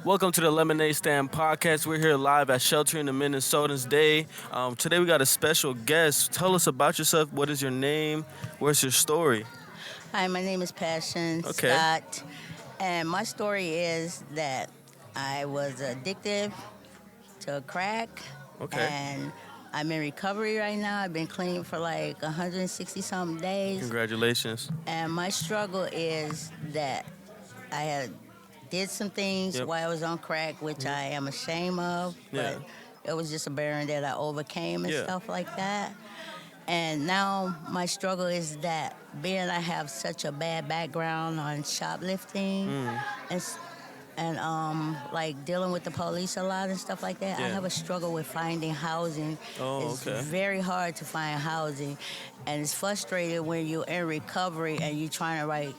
Welcome to the Lemonade Stand podcast. We're here live at Sheltering the Minnesotans Day. Today we got a special guest. Tell us about yourself. What is your name? Where's your story? Hi, my name is Passion Okay. Scott, and my story is that I was addicted to crack, Okay. and I'm in recovery right now. I've been clean for like 160 something days, Congratulations. and my struggle is that I had did some things Yep. while I was on crack, which I am ashamed of, Yeah. but it was just a barrier that I overcame and Yeah. stuff like that. And now my struggle is that being I have such a bad background on shoplifting Mm. and like dealing with the police a lot and stuff like that, I Yeah. have a struggle with finding housing. Oh, It's okay. very hard to find housing, and it's frustrating when you're in recovery and you're trying to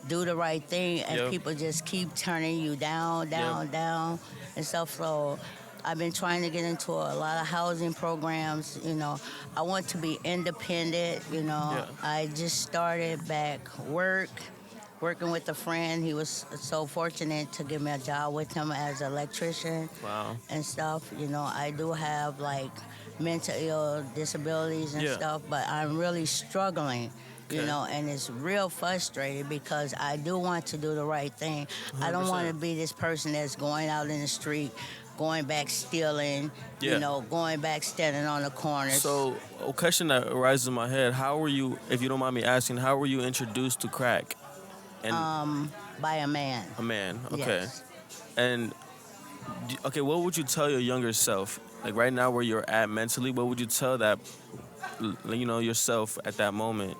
do the right thing, and Yep. people just keep turning you down, down, Yep. down, and stuff. So I've been trying to get into a lot of housing programs. I want to be independent. Yeah. I just started back working with a friend. He was so fortunate to give me a job with him as an electrician Wow. and stuff. I do have like mental ill disabilities and Yeah. stuff, but I'm really struggling. Okay. And it's real frustrating because I do want to do the right thing. I don't want to 100%. be this person that's going out in the street, going back stealing, Yeah. going back standing on the corners. So, a question that arises in my head: how were you, if you don't mind me asking, how were you introduced to crack? And By a man. a man. Okay. Yes. And okay, what would you tell your younger self? Like right now, where you're at mentally, what would you tell that yourself at that moment?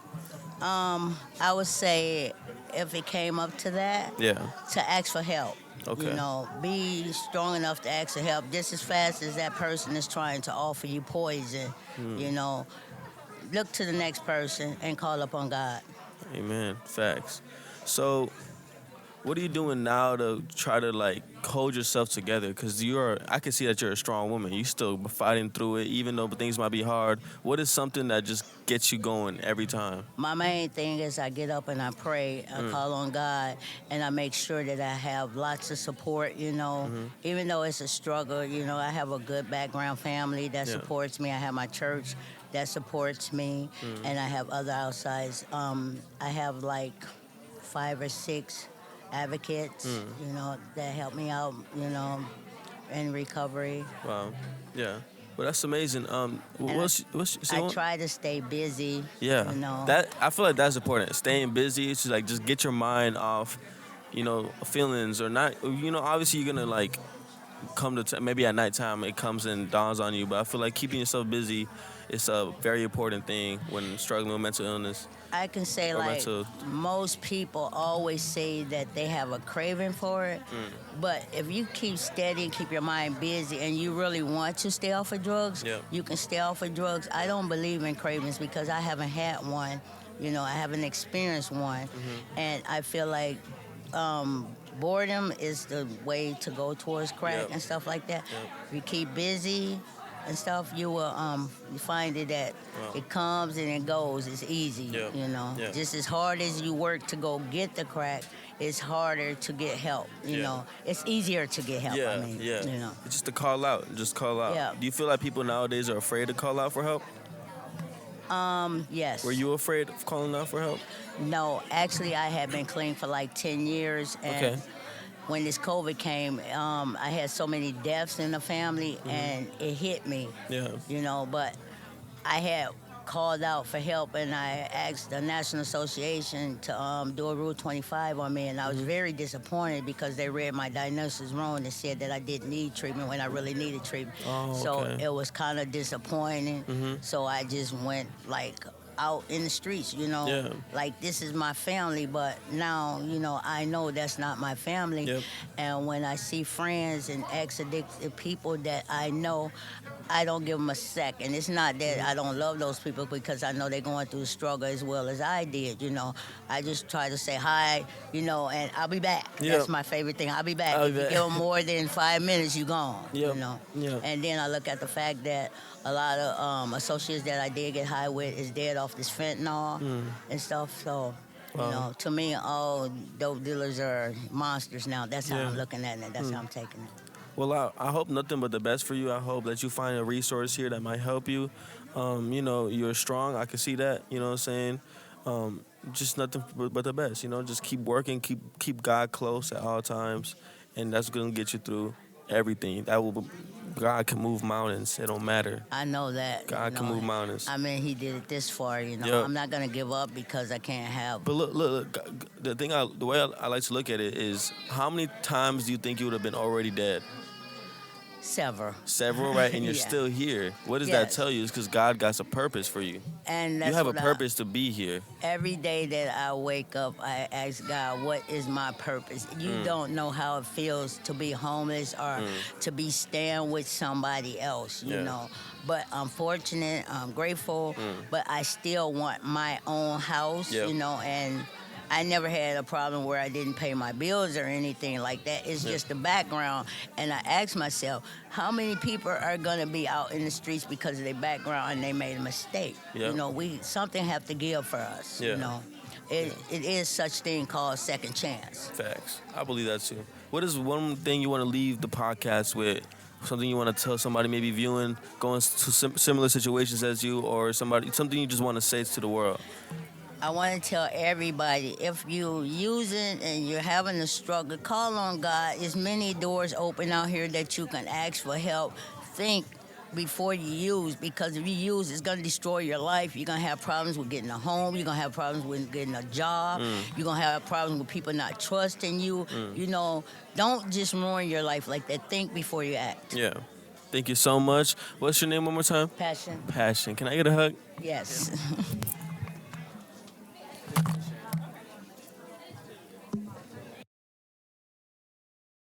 I would say if it came up to that, Yeah. to ask for help. Okay. Be strong enough to ask for help just as fast as that person is trying to offer you poison. Look to the next person and call upon God. Amen. Facts. So, what are you doing now to try to like hold yourself together? Because I can see that you're a strong woman. You still fighting through it, even though things might be hard. What is something that just gets you going every time? My main thing is I get up and I pray, I call on God, and I make sure that I have lots of support, Even though it's a struggle, I have a good background family that Yeah. supports me. I have my church that supports me, and I have other outsides. I have like 5 or 6 advocates, that help me out, in recovery. Wow. Yeah. Well, that's amazing. What's I try to stay busy. Yeah, that I feel like that's important. Staying busy, it's just like just get your mind off, feelings or not. Obviously you're gonna like come to maybe at nighttime it comes and dawns on you. But I feel like keeping yourself busy is a very important thing when struggling with mental illness I can say or like mental. most people always say that they have a craving for it, but if you keep steady and keep your mind busy and you really want to stay off of drugs, Yeah. you can stay off of drugs. I don't believe in cravings because I haven't had one. I haven't experienced one, and I feel like boredom is the way to go towards crack Yep. and stuff like that. Yep. If you keep busy and stuff, you will you find it that Wow. it comes and it goes. It's easy, Yep. Yep. Just as hard as you work to go get the crack, it's harder to get help. Yeah. It's easier to get help. Yeah, I mean, yeah. It's just to call out, just call out. Yeah. Do you feel like people nowadays are afraid to call out for help? Yes. Were you afraid of calling out for help? No, actually, I had been clean for like 10 years, and Okay. when this COVID came, I had so many deaths in the family, and it hit me. Yeah. But I had called out for help, and I asked the National Association to do a Rule 25 on me, and I was very disappointed because they read my diagnosis wrong and said that I didn't need treatment when I really needed treatment. Oh, So okay. it was kind of disappointing. So I just went like out in the streets, Yeah. like this is my family, but now, I know that's not my family. Yep. And when I see friends and ex-addicted people that I know, I don't give them a second. It's not that I don't love those people because I know they're going through the struggle as well as I did, I just try to say hi, and I'll be back. Yep. That's my favorite thing. I'll be back. I'll be If you back. give them more than 5 minutes, you're gone, Yep. Yep. And then I look at the fact that a lot of associates that I did get high with is dead off this fentanyl and stuff. So You Wow. know, to me, all dope dealers are monsters now. That's how Yeah. I'm looking at it. That's how I'm taking it. Well, I hope nothing but the best for you. I hope that you find a resource here that might help you. You're strong. I can see that. You know what I'm saying? Um, just nothing but the best. Just keep working, keep God close at all times, and that's gonna get you through everything. God can move mountains. It don't matter. I know that. God can move mountains. I mean, he did it this far. Yep. I'm not gonna give up because I can't have. But look. The way I like to look at it is, how many times do you think you would have been already dead? Sever. Several, right? And you're Yeah. still here. What does that Yes. tell you? It's because God got a purpose for you. And You that's have a what purpose to be here. every day that I wake up, I ask God, what is my purpose? You don't know how it feels to be homeless or to be staying with somebody else, you Yeah. know. But I'm fortunate, I'm grateful, but I still want my own house, Yep. and I never had a problem where I didn't pay my bills or anything like that. It's Yep. just the background. And I ask myself, how many people are gonna be out in the streets because of their background and they made a mistake? Yep. We something have to give for us. Yeah. It is such thing called second chance. Facts. I believe that too. What is one thing you want to leave the podcast with? Something you want to tell somebody maybe viewing, going to similar situations as you, or something you just want to say to the world? I want to tell everybody, if you're using and you're having a struggle, call on God. There's many doors open out here that you can ask for help. Think before you use, because if you use, it's going to destroy your life. You're going to have problems with getting a home. You're going to have problems with getting a job. You're going to have problems with people not trusting you. Don't just ruin your life like that. Think before you act. Yeah. Thank you so much. What's your name one more time? Passion. Passion. Can I get a hug? Yes.